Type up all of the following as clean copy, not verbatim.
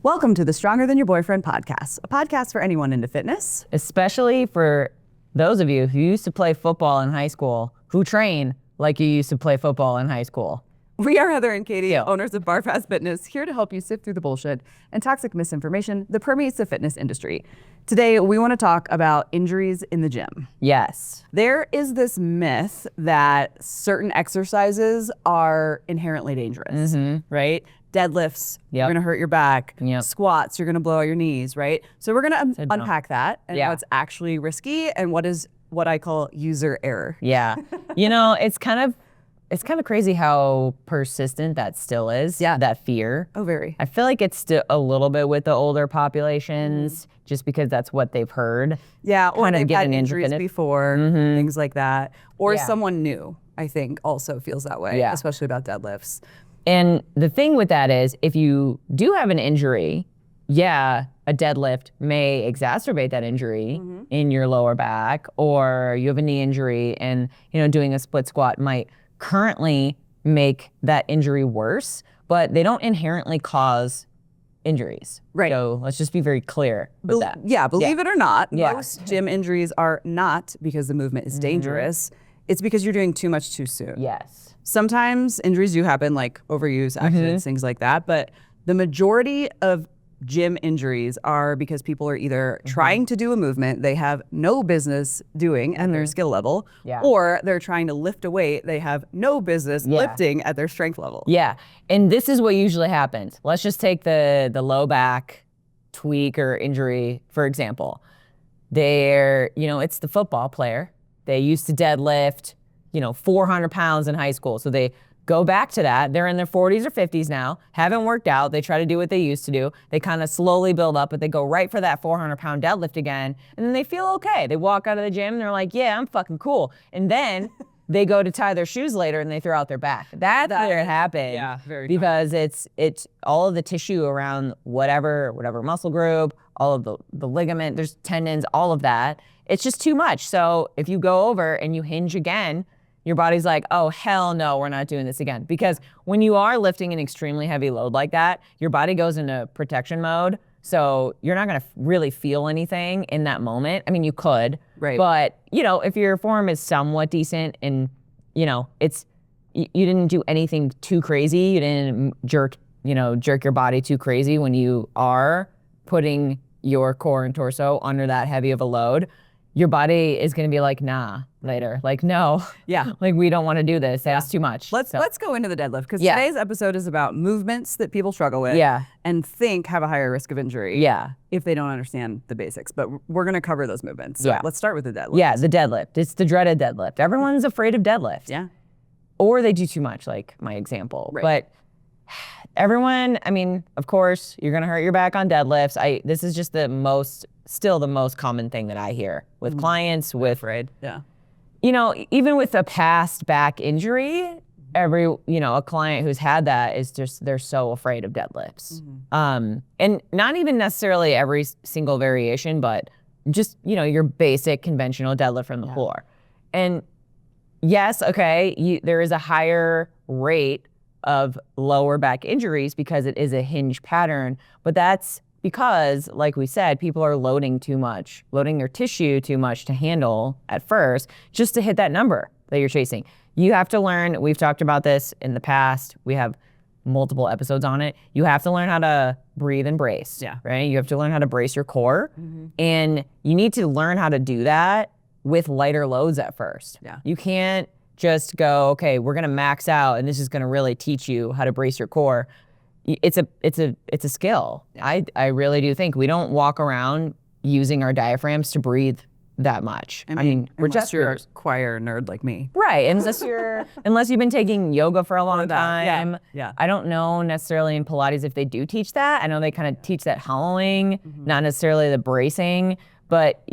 Welcome to the Stronger Than Your Boyfriend podcast, a podcast for anyone into fitness. Especially for those of you who used to play football in high school, who train like you used to play football in high school. We are Heather and Katie, owners of Bar Fast Fitness, here to help you sift through the bullshit and toxic misinformation that permeates the fitness industry. Today, we want to talk about injuries in the gym. Yes. There is this myth that certain exercises are inherently dangerous, right? Deadlifts, you're going to hurt your back. Squats, you're going to blow out your knees, right? So we're going to unpack that and what's actually risky and what is what I call user error. Yeah. It's kind of crazy how persistent that still is. Yeah. That fear. Oh, very. I feel like it's still a little bit with the older populations, just because that's what they've heard. Yeah, or they've had injuries before, things like that. Or someone new, I think, also feels that way, especially about deadlifts. And the thing with that is, if you do have an injury, a deadlift may exacerbate that injury in your lower back, or you have a knee injury and, doing a split squat might currently make that injury worse, but they don't inherently cause injuries. Right. So let's just be very clear with that. Yeah, believe it or not, most gym injuries are not because the movement is dangerous. It's because you're doing too much too soon. Yes. Sometimes injuries do happen, like overuse, accidents, things like that, but the majority of gym injuries are because people are either trying to do a movement they have no business doing at their skill level, or they're trying to lift a weight they have no business lifting at their strength level. Yeah, and this is what usually happens. Let's just take the low back tweak or injury, for example. It's the football player. They used to deadlift, 400 pounds in high school. So they go back to that. They're in their 40s or 50s now, haven't worked out. They try to do what they used to do. They kind of slowly build up, but they go right for that 400 pound deadlift again. And then they feel okay. They walk out of the gym and they're like, yeah, I'm fucking cool. And then they go to tie their shoes later and they throw out their back. That's where it happened. Yeah, very because it's all of the tissue around whatever muscle group, all of the ligament, there's tendons, all of that. It's just too much. So if you go over and you hinge again, your body's like, oh, hell no, we're not doing this again. Because when you are lifting an extremely heavy load like that, your body goes into protection mode. So you're not gonna really feel anything in that moment. I mean, you could, but if your form is somewhat decent and you didn't do anything too crazy, you didn't jerk your body too crazy when you are putting your core and torso under that heavy of a load, your body is going to be like, nah, later. Like, no. Yeah. Like, we don't want to do this. That's too much. Let's go into the deadlift, because today's episode is about movements that people struggle with and think have a higher risk of injury if they don't understand the basics. But we're going to cover those movements. So let's start with the deadlift. Yeah, the deadlift. It's the dreaded deadlift. Everyone's afraid of deadlift. Yeah. Or they do too much, like my example. Right. But everyone, of course, you're going to hurt your back on deadlifts. This is just still the most common thing that I hear with clients, even with a past back injury, a client who's had that is just, they're so afraid of deadlifts. And not even necessarily every single variation, but just, your basic conventional deadlift from the floor. And yes, there is a higher rate of lower back injuries because it is a hinge pattern, but that's because, like we said, people are loading their tissue too much to handle at first, just to hit that number that you're chasing. You have to learn, we've talked about this in the past, we have multiple episodes on it. You have to learn how to breathe and brace, right? You have to learn how to brace your core, and you need to learn how to do that with lighter loads at first. You can't just go, okay, we're gonna max out and this is gonna really teach you how to brace your core. It's a skill. I really do think we don't walk around using our diaphragms to breathe that much. We're just a choir nerd like me. Right, unless you've been taking yoga for a long time. Yeah. I don't know necessarily in Pilates if they do teach that. I know they kind of teach that hollowing, not necessarily the bracing, but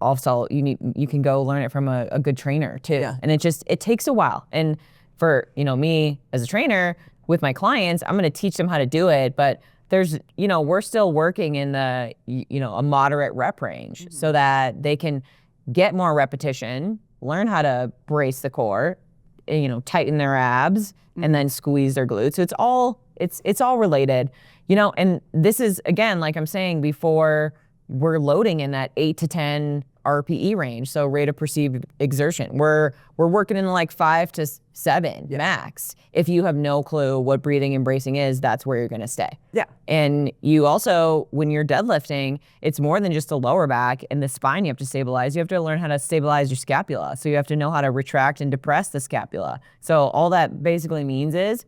also you can go learn it from a good trainer too. And it takes a while. And for me as a trainer with my clients, I'm going to teach them how to do it, but we're still working in the a moderate rep range so that they can get more repetition, learn how to brace the core, tighten their abs and then squeeze their glutes. So it's all related, and this is, again, like I'm saying before, we're loading in that 8 to 10 RPE range. So rate of perceived exertion. We're working in like 5 to 7 max. If you have no clue what breathing and bracing is, that's where you're going to stay. Yeah. And you also, when you're deadlifting, it's more than just the lower back and the spine you have to stabilize. You have to learn how to stabilize your scapula. So you have to know how to retract and depress the scapula. So all that basically means is,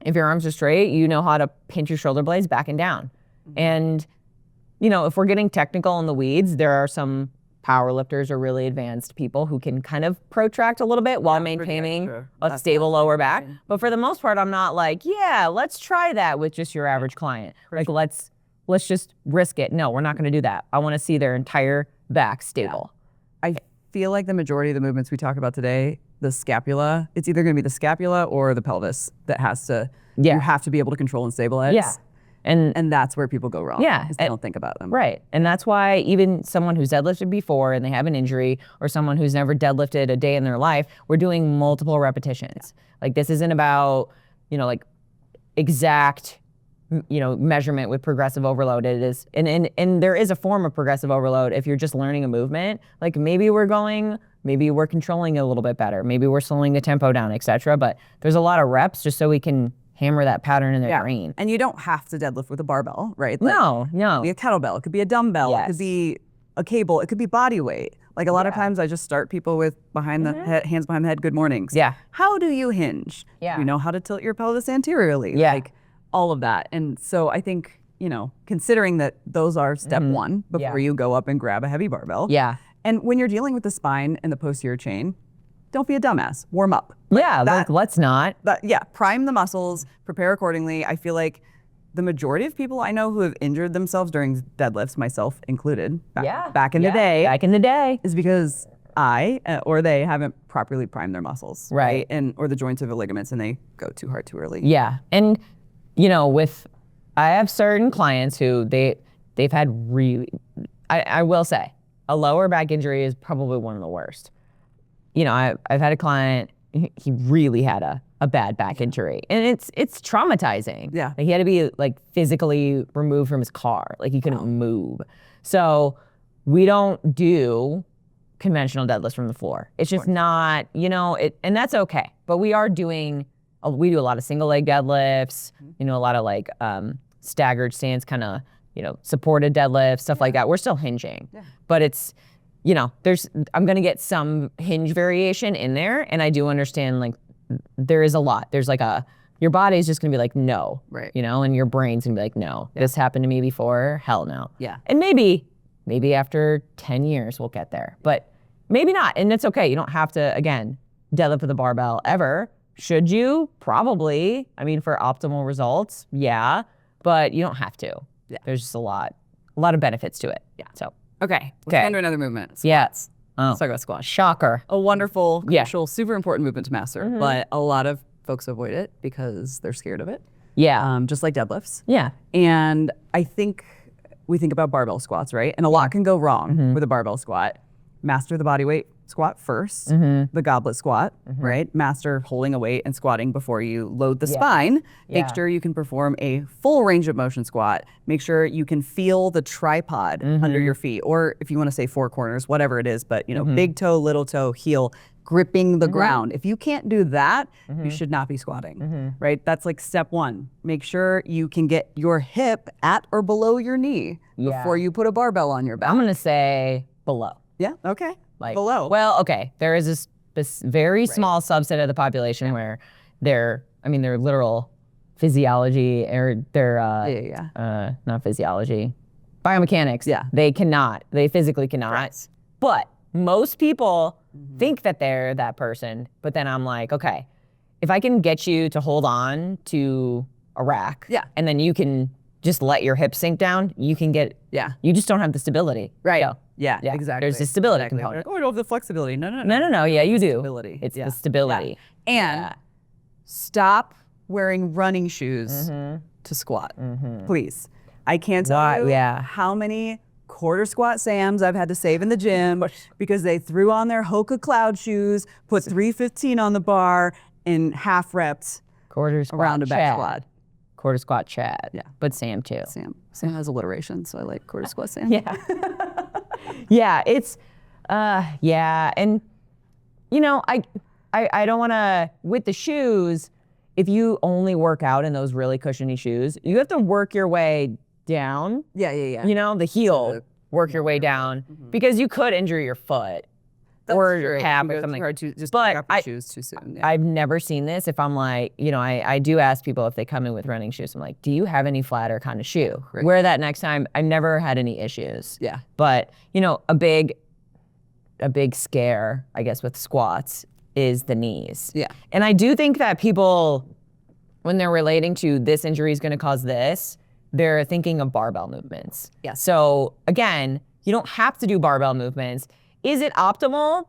if your arms are straight, you know how to pinch your shoulder blades back and down. And if we're getting technical in the weeds, there are some power lifters or really advanced people who can kind of protract a little bit while maintaining a stable lower back. But for the most part, I'm not like, yeah, let's try that with just your average client. Like, let's just risk it. No, we're not going to do that. I want to see their entire back stable. I feel like the majority of the movements we talk about today, the scapula, it's either going to be the scapula or the pelvis that has to, you have to be able to control and stabilize. Yeah. And that's where people go wrong. Yeah. Because they don't think about them. Right. And that's why even someone who's deadlifted before and they have an injury, or someone who's never deadlifted a day in their life, we're doing multiple repetitions. Like, this isn't about, like exact, measurement with progressive overload. It is, and there is a form of progressive overload if you're just learning a movement. Like, maybe we're controlling it a little bit better. Maybe we're slowing the tempo down, etc. But there's a lot of reps just so we can hammer that pattern in their brain. And you don't have to deadlift with a barbell, right? No. It could be a kettlebell, it could be a dumbbell, it could be a cable, it could be body weight. Like, a lot of times I just start people with behind the head, hands behind the head, good mornings. Yeah. How do you hinge? Yeah. You know how to tilt your pelvis anteriorly. Yeah. Like, all of that. And so I think, considering that those are step one before you go up and grab a heavy barbell. Yeah. And when you're dealing with the spine and the posterior chain, don't be a dumbass. Warm up. Let's not. Prime the muscles, prepare accordingly. I feel like the majority of people I know who have injured themselves during deadlifts, myself included, back in the day, is because or they haven't properly primed their muscles, right? Or the joints or the ligaments, and they go too hard too early. Yeah, and I have certain clients who they've had I will say, a lower back injury is probably one of the worst. I've had a client, he really had a bad back injury, and it's traumatizing. Yeah. Like, he had to be physically removed from his car. Like, he couldn't move. So we don't do conventional deadlifts from the floor. It's just not, and that's okay. But we do a lot of single leg deadlifts, a lot of staggered stance, kind of, supported deadlifts, stuff like that. We're still hinging, but it's, I'm going to get some hinge variation in there. And I do understand, there is a lot. There's your body's just going to be like, no, right? And your brain's going to be like, no, this happened to me before. Hell no. Yeah. And maybe after 10 years we'll get there, but maybe not. And it's okay. You don't have to, again, deadlift with a barbell ever. Should you? Probably. I mean, for optimal results, yeah, but you don't have to. Yeah. There's just a lot of benefits to it. Yeah. So. Okay, let's go into another movement. Squats. Oh. Let's talk about squats. Shocker. A wonderful, crucial, super important movement to master, but a lot of folks avoid it because they're scared of it. Yeah. Just like deadlifts. Yeah. And I think we think about barbell squats, right? And a lot can go wrong with a barbell squat. Master the body weight squat first, the goblet squat, right? Master holding a weight and squatting before you load the spine. Make sure you can perform a full range of motion squat. Make sure you can feel the tripod under your feet, or if you want to say four corners, whatever it is, but big toe, little toe, heel, gripping the ground. If you can't do that, you should not be squatting, right? That's like step one. Make sure you can get your hip at or below your knee before you put a barbell on your back. I'm going to say below. Yeah, okay. Below. Well, okay. There is this very small subset of the population where their literal physiology, or their not physiology, biomechanics. They physically cannot. Right. But most people think that they're that person. But then I'm like, okay, if I can get you to hold on to a rack, and then you can just let your hips sink down, you can get, you just don't have the stability. Right. So, yeah, exactly. There's the stability component. Oh, I don't have the flexibility. No. No. Yeah, you do. Stability. It's the stability. Yeah. And stop wearing running shoes to squat, please. I can't tell you how many quarter squat Sams I've had to save in the gym because they threw on their Hoka Cloud shoes, put 315 on the bar in half reps Quarter squat around a back Chad. squat. Quarter squat Chad. Yeah. But Sam too. Sam has alliteration, so I like quarter squat Sam. Yeah. Yeah, it's yeah, and you know, I don't want to with the shoes, if you only work out in those really cushiony shoes, you have to work your way down. Yeah. You know, the heel, work your way down because you could injure your foot or your calf or something. But shoes too soon. Yeah. I've never seen this. If I'm like, you know, I do ask people if they come in with running shoes. I'm like, do you have any flatter kind of shoe? Right. Wear that next time. I've never had any issues. Yeah. But you know, a big scare, I guess, with squats is the knees. Yeah. And I do think that people, when they're relating to this injury is going to cause this, they're thinking of barbell movements. Yeah. So again, you don't have to do barbell movements. Is it optimal?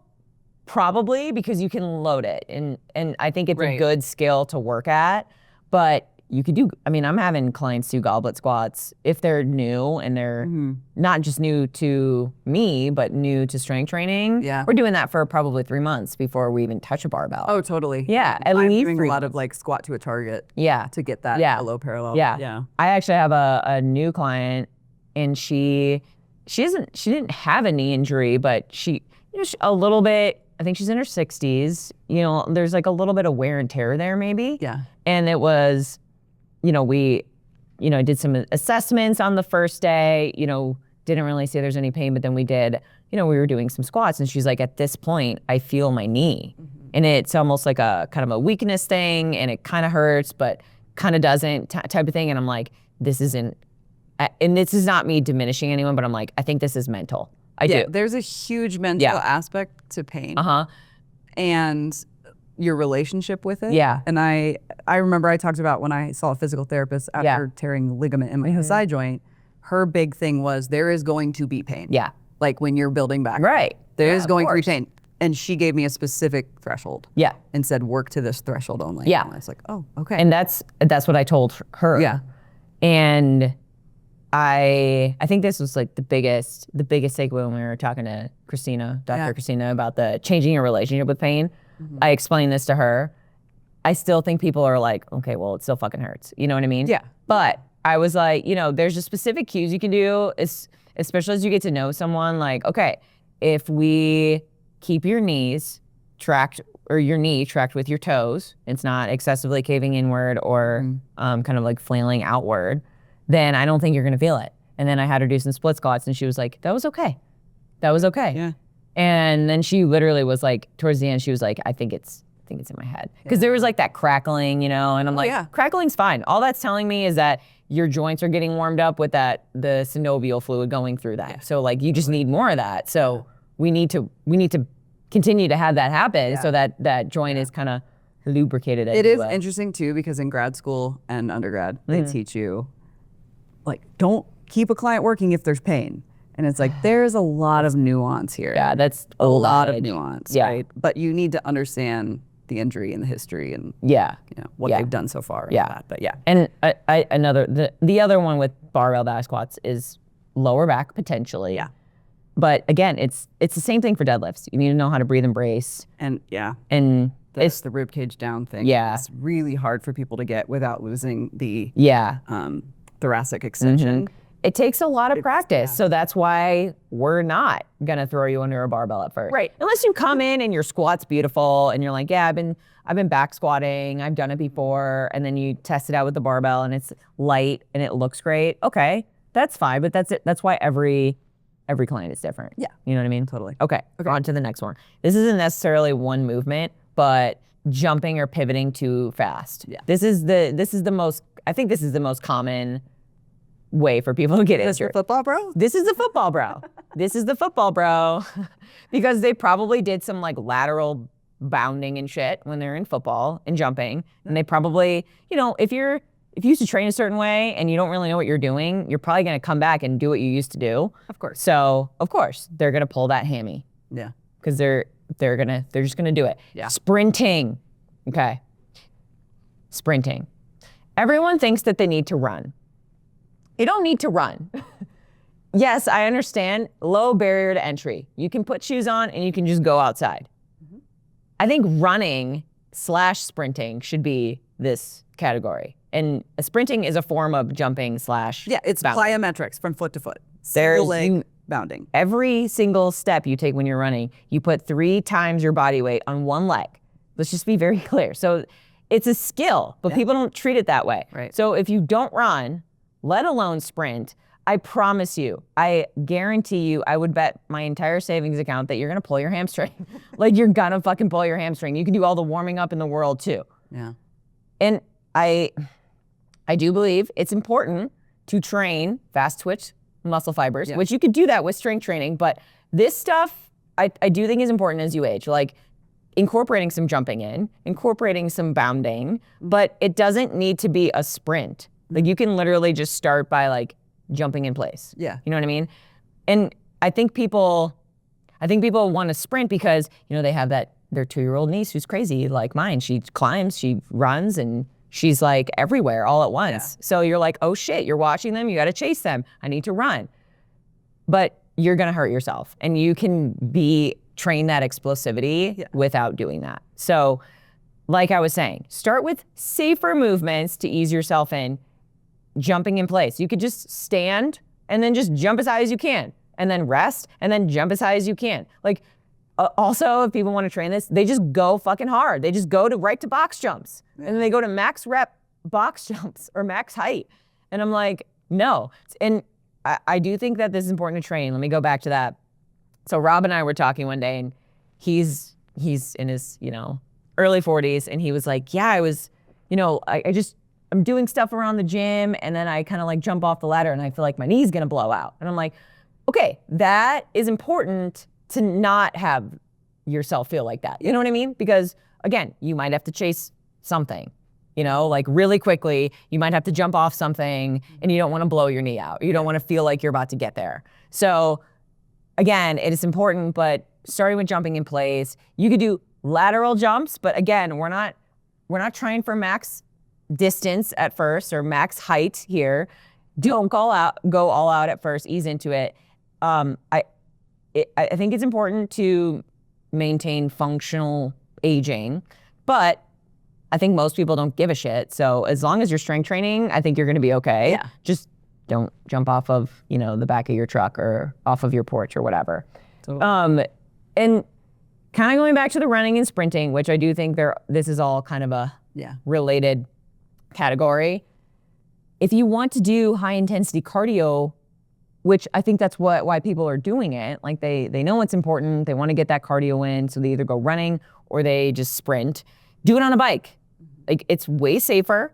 Probably, because you can load it. And I think it's a good skill to work at. But you could do, I mean, I'm having clients do goblet squats if they're new and they're not just new to me, but new to strength training. Yeah. We're doing that for probably 3 months before we even touch a barbell. Oh, totally. Yeah, at I'm least doing 3 a lot months. of like squat to a target. Yeah. To get that low parallel. Yeah. Yeah. I actually have a new client, and she didn't have a knee injury, but she a little bit. I think she's in her 60s. You know, there's like a little bit of wear and tear there, maybe. Yeah. And it was, you know, we, you know, did some assessments on the first day. You know, didn't really say there's any pain, but then we did. You know, we were doing some squats, and she's like, at this point, I feel my knee, and it's almost like a kind of a weakness thing, and it kind of hurts, but kind of doesn't type of thing. And I'm like, this isn't. And this is not me diminishing anyone, but I'm like, I think this is mental. I do. There's a huge mental aspect to pain. And your relationship with it. Yeah. And I remember I talked about when I saw a physical therapist after tearing ligament in my SI joint, her big thing was there is going to be pain. Yeah. Like when you're building back. Right. There is going to be pain. And she gave me a specific threshold. Yeah. And said, work to this threshold only. Yeah. And I was like, oh, okay. And that's what I told her. Yeah. And I think this was like the biggest takeaway when we were talking to Christina, Dr. Christina, about the changing your relationship with pain. I explained this to her. I still think people are like, okay, well, it still fucking hurts. You know what I mean? Yeah. But I was like, you know, there's just specific cues you can do, especially as you get to know someone. Like, okay, if we keep your knees tracked, or your knee tracked with your toes, it's not excessively caving inward or kind of like flailing outward, then I don't think you're gonna feel it. And then I had her do some split squats, and she was like, that was okay. That was okay. Yeah. And then she literally was like, towards the end, she was like, I think it's in my head. Because there was like that crackling, you know, and I'm like, crackling's fine. All that's telling me is that your joints are getting warmed up with the synovial fluid going through that. Yeah. So like, you just need more of that. So we need to continue to have that happen so that joint is kind of lubricated. It is interesting too, because in grad school and undergrad, they teach you, like, don't keep a client working if there's pain. And it's like, there's a lot of nuance here. Yeah, that's a lot of nuance, right? But you need to understand the injury and the history and you know, what they've done so far. And all that. But And the other one with barbell back squats is lower back potentially. Yeah. But again, it's the same thing for deadlifts. You need to know how to breathe and brace. And and it's the rib cage down thing. Yeah. It's really hard for people to get without losing the thoracic extension. It takes a lot of practice. So that's why we're not gonna throw you under a barbell at first. Right. Unless you come in and your squat's beautiful and you're like, yeah, I've been back squatting, I've done it before, and then you test it out with the barbell and it's light and it looks great. Okay, that's fine, but that's it. That's why every client is different. Yeah. You know what I mean? Totally. Okay. On to the next one. This isn't necessarily one movement, but jumping or pivoting too fast. Yeah. This is the most common way for people to get injured. Is this the football bro? This is the football bro. This is the football bro. Because they probably did some like lateral bounding and shit when they're in football and jumping. And they probably, you know, if you used to train a certain way and you don't really know what you're doing, you're probably gonna come back and do what you used to do. Of course. So of course they're gonna pull that hammy. Yeah. Because they're just gonna do it. Yeah. Sprinting. Okay. Sprinting. Everyone thinks that they need to run. You don't need to run. yes, I understand low barrier to entry. You can put shoes on and you can just go outside. I think running / sprinting should be this category. And sprinting is a form of jumping / It's bounding. plyometrics from foot to foot. There's Single leg bounding. Every single step you take when you're running, you put 3 times your body weight on one leg. Let's just be very clear. So it's a skill, but people don't treat it that way. Right. So if you don't run, let alone sprint, I promise you, I guarantee you, I would bet my entire savings account that you're gonna pull your hamstring. Like you're gonna fucking pull your hamstring. You can do all the warming up in the world too. Yeah. And I do believe it's important to train fast twitch muscle fibers, which you could do that with strength training, but this stuff I do think is important as you age. Like incorporating some jumping in, incorporating some bounding, but it doesn't need to be a sprint. Like you can literally just start by like jumping in place. Yeah. You know what I mean? And I think people want to sprint because, you know, they have their 2-year-old niece who's crazy like mine. She climbs, she runs, and she's like everywhere all at once. Yeah. So you're like, oh shit, you're watching them, you got to chase them. I need to run. But you're going to hurt yourself, and you can train that explosivity without doing that. So like I was saying, start with safer movements to ease yourself in. Jumping in place. You could just stand and then just jump as high as you can, and then rest and then jump as high as you can. Like also, if people want to train this, they just go fucking hard. They just go right to box jumps, and then they go to max rep box jumps or max height. And I'm like, no. And I do think that this is important to train. Let me go back to that. So Rob and I were talking one day, and he's in his, early 40s, and he was like, yeah, I was, I'm doing stuff around the gym, and then I kind of like jump off the ladder and I feel like my knee's gonna blow out. And I'm like, okay, that is important to not have yourself feel like that. You know what I mean? Because again, you might have to chase something, like really quickly. You might have to jump off something, and you don't wanna blow your knee out. You don't wanna feel like you're about to get there. So again, it is important, but starting with jumping in place, you could do lateral jumps, but again, we're not trying for max distance at first or max height here. Don't go all out at first, ease into it. I think it's important to maintain functional aging, but I think most people don't give a shit. So as long as you're strength training, I think you're gonna be okay. Yeah. Just don't jump off of, the back of your truck or off of your porch or whatever. Totally. And kind of going back to the running and sprinting, which I do think this is all kind of a related category. If you want to do high intensity cardio, which I think that's why people are doing it, like they know it's important, they want to get that cardio in, so they either go running or they just sprint. Do it on a bike. Like it's way safer.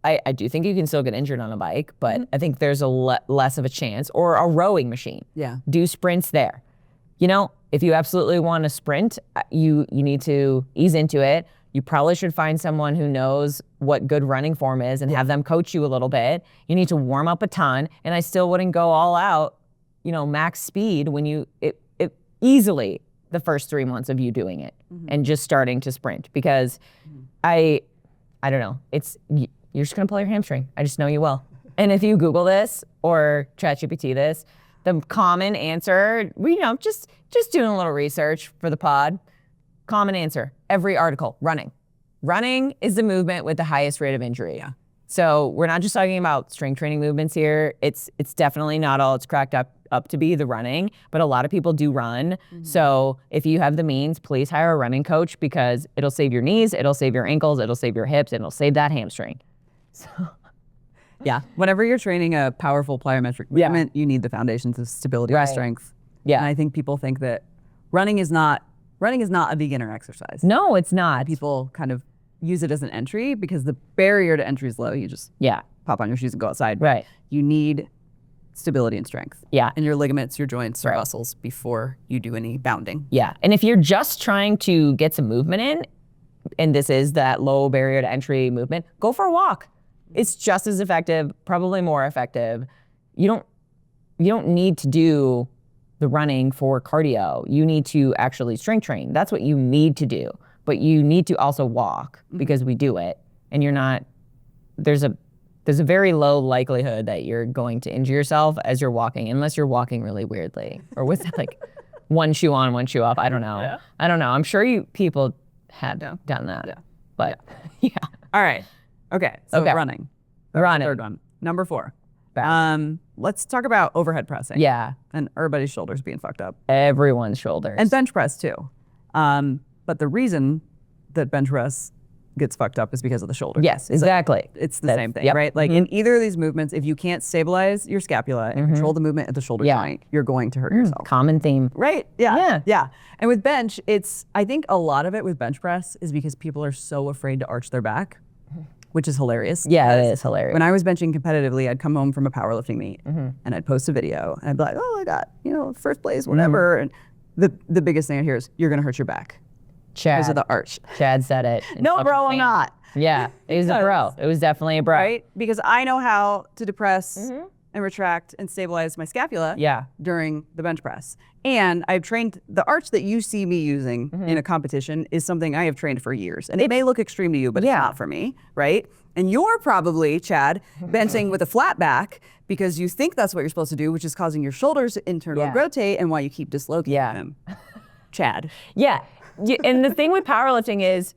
I do think you can still get injured on a bike, but I think there's a less of a chance. Or a rowing machine. Yeah. Do sprints there. If you absolutely want to sprint, you need to ease into it. You probably should find someone who knows what good running form is and have them coach you a little bit. You need to warm up a ton, and I still wouldn't go all out, max speed when it easily the first 3 months of you doing it and just starting to sprint, because I don't know, you're just gonna pull your hamstring. I just know you will. And if you Google this or ChatGPT this, the common answer, just doing a little research for the pod, common answer, every article, running. Running is the movement with the highest rate of injury. Yeah. So we're not just talking about strength training movements here. It's definitely not all it's cracked up to be, the running, but a lot of people do run. So if you have the means, please hire a running coach, because it'll save your knees, it'll save your ankles, it'll save your hips, and it'll save that hamstring. So yeah, whenever you're training a powerful plyometric movement, you need the foundations of stability and strength. Yeah. And I think people think that running is not a beginner exercise. No, it's not. People kind of use it as an entry because the barrier to entry is low. You just pop on your shoes and go outside. Right. You need stability and strength. Yeah. In your ligaments, your joints, your muscles before you do any bounding. Yeah. And if you're just trying to get some movement in, and this is that low barrier to entry movement, go for a walk. It's just as effective, probably more effective. You don't need to do the running for cardio. You need to actually strength train. That's what you need to do. But you need to also walk, because we do it. And there's a there's a very low likelihood that you're going to injure yourself as you're walking, unless you're walking really weirdly or with like one shoe on, one shoe off. I don't know. Yeah. I don't know. I'm sure people had done that. Yeah. But yeah. All right. Okay. So Okay. running. Running. Third one. Number 4. Back. Let's talk about overhead pressing. Yeah. And everybody's shoulders being fucked up. Everyone's shoulders. And bench press too. But the reason that bench press gets fucked up is because of the shoulders. Yes, exactly. It's the same thing, yep. right? Like in either of these movements, if you can't stabilize your scapula and control the movement at the shoulder Yeah. joint, you're going to hurt yourself. Common theme. Right? Yeah. Yeah. Yeah. And with bench, I think a lot of it with bench press is because people are so afraid to arch their back, which is hilarious. Yeah, it is hilarious. When I was benching competitively, I'd come home from a powerlifting meet and I'd post a video and I'd be like, oh, I got, first place, whatever. And the biggest thing I hear is, you're going to hurt your back because of the arch. Chad said it. No, bro, I'm not. Yeah, it was a bro. It was definitely a bro. Right? Because I know how to depress and retract and stabilize my scapula Yeah. during the bench press. And I've trained, the arch that you see me using in a competition is something I have trained for years. And it may look extreme to you, but it's not for me, right? And you're probably, Chad, benching with a flat back because you think that's what you're supposed to do, which is causing your shoulders to internally rotate and why you keep dislocating them. Chad. Yeah. And the thing with powerlifting is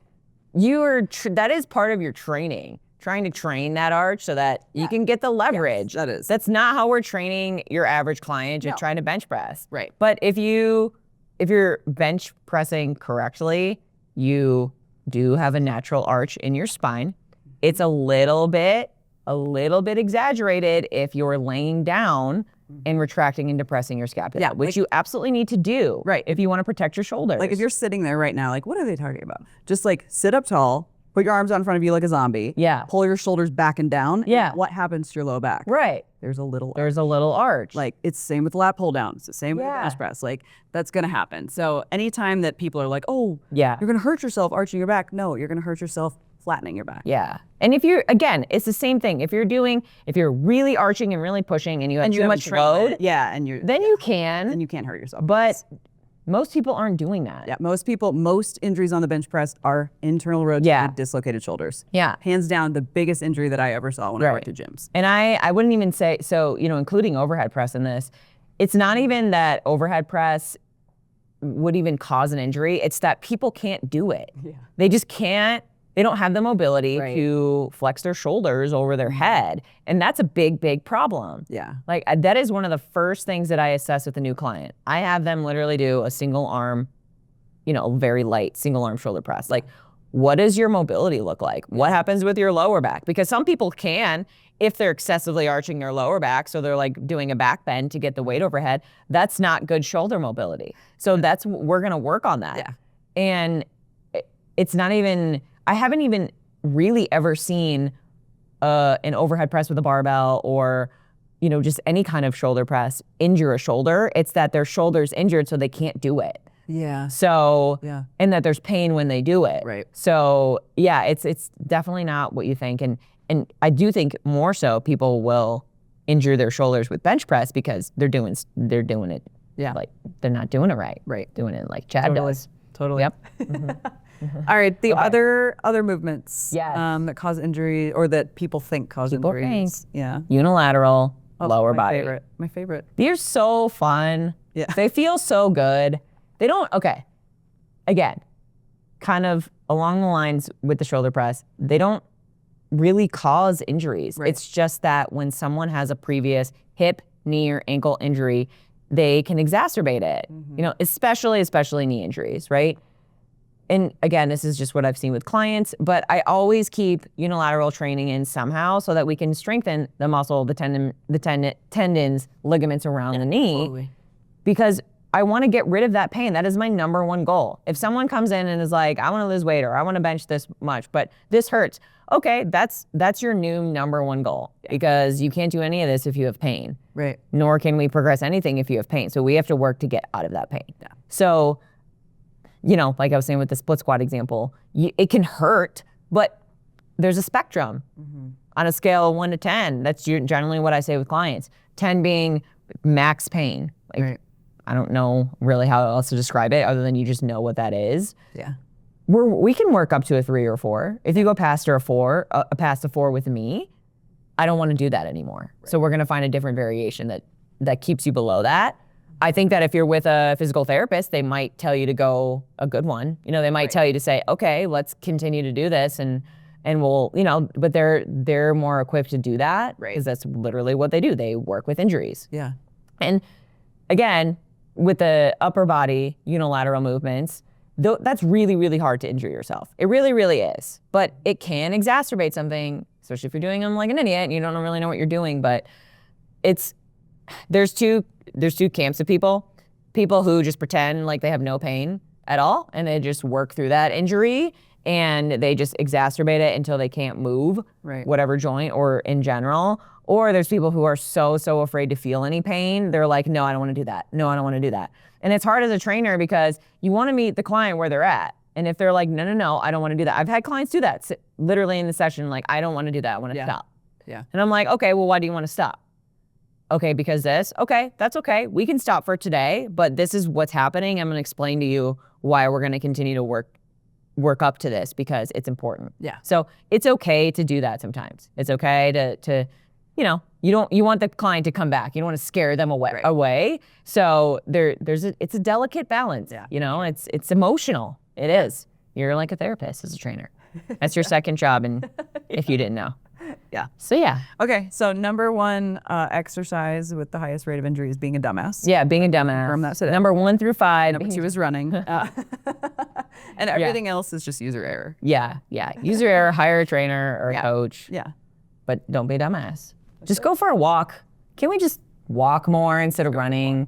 that is part of your training, trying to train that arch so that you can get the leverage. Yes, that is. That's not how we're training your average client just trying to bench press. Right. But if you're bench pressing correctly, you do have a natural arch in your spine. It's a little bit exaggerated if you're laying down and retracting and depressing your scapula, which you absolutely need to do, right? If you want to protect your shoulders. Like if you're sitting there right now, like what are they talking about? Just like sit up tall, put your arms out in front of you like a zombie. Yeah. Pull your shoulders back and down. Yeah. And what happens to your low back? Right. There's a little arch. Like it's the same with lat pull down. It's the same with the bench press. Like that's gonna happen. So anytime that people are like, oh, you're gonna hurt yourself arching your back. No, you're gonna hurt yourself flattening your back. Yeah. And again, it's the same thing. If you're really arching and really pushing and you have too much load, and then you can. And you can't hurt yourself. But most people aren't doing that. Yeah, most injuries on the bench press are internal rotated, dislocated shoulders. Yeah. Hands down, the biggest injury that I ever saw when I worked at gyms. And I wouldn't even say, so, including overhead press in this, it's not even that overhead press would even cause an injury. It's that people can't do it. Yeah. They just can't. They don't have the mobility to flex their shoulders over their head. And that's a big, big problem. Yeah. Like that is one of the first things that I assess with a new client. I have them literally do a single arm, very light single arm shoulder press. Like, what does your mobility look like? What happens with your lower back? Because some people can, if they're excessively arching their lower back, so they're like doing a back bend to get the weight overhead, that's not good shoulder mobility. So we're gonna work on that. Yeah. And it's not even, I haven't even really ever seen an overhead press with a barbell or, just any kind of shoulder press injure a shoulder. It's that their shoulder's injured so they can't do it. Yeah. So, and that there's pain when they do it. Right. So yeah, it's definitely not what you think. And I do think more so people will injure their shoulders with bench press because they're doing it. Yeah. Like they're not doing it right. Right. Doing it like Chad does. Totally. Yep. All right. The other movements Yes. that cause injury or that people think cause injuries. Yeah. Unilateral, lower body. My favorite. These are so fun. Yeah. They feel so good. They don't, again, kind of along the lines with the shoulder press, they don't really cause injuries. Right. It's just that when someone has a previous hip, knee, or ankle injury, they can exacerbate it, especially knee injuries, right? And again, this is just what I've seen with clients, but I always keep unilateral training in somehow so that we can strengthen the muscle, the tendons, ligaments around the knee, because I want to get rid of that pain. That is my number one goal. If someone comes in and is like, I want to lose weight or I want to bench this much, but this hurts. Okay, that's your new number one goal because you can't do any of this if you have pain. Right. Nor can we progress anything if you have pain. So we have to work to get out of that pain. Yeah. So, like I was saying with the split squat example, it can hurt, but there's a spectrum on a scale of 1 to 10. That's generally what I say with clients. 10 being max pain. Like, I don't know really how else to describe it other than you just know what that is. Yeah. We can work up to a 3 or 4. If you go past a 4 with me, I don't want to do that anymore. Right. So we're going to find a different variation that keeps you below that. I think that if you're with a physical therapist, they might tell you to go a good one. You know, they might tell you to say, okay, let's continue to do this and we'll, you know, but they're more equipped to do that because that's literally what they do. They work with injuries. Yeah. And again, with the upper body unilateral movements, that's really, really hard to injure yourself. It really, really is. But it can exacerbate something, especially if you're doing them like an idiot and you don't really know what you're doing. But there's two camps of people who just pretend like they have no pain at all and they just work through that injury and they just exacerbate it until they can't move whatever joint or in general. Or there's people who are so afraid to feel any pain. They're like, no, I don't want to do that. No, I don't want to do that. And it's hard as a trainer because you want to meet the client where they're at. And if they're like, no, I don't want to do that. I've had clients do that literally in the session, like, I don't want to do that. I want to stop. Yeah. And I'm like, okay, well, why do you want to stop? Okay, because this. Okay, that's okay. We can stop for today, but this is what's happening. I'm going to explain to you why we're going to continue to work up to this because it's important. Yeah. So it's okay to do that sometimes. It's okay to you know, you want the client to come back. You don't want to scare them away. So it's a delicate balance. Yeah. You know, it's emotional. It is. You're like a therapist as a trainer. That's your second job, and if you didn't know. Yeah. So yeah. Okay. So number one exercise with the highest rate of injury is being a dumbass. Yeah, being a dumbass. Confirm that today. Number 1 through 5. Number 2 is running. And everything else is just user error. Yeah. User error. Hire a trainer or a coach. Yeah. But don't be a dumbass. Just go for a walk. Can we just walk more instead of running?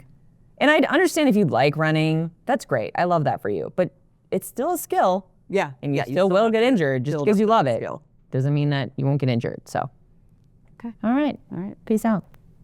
And I understand if you like running, that's great. I love that for you. But it's still a skill. Yeah. And you still will get injured just because you love it. Doesn't mean that you won't get injured. So, okay. All right. All right. Peace out.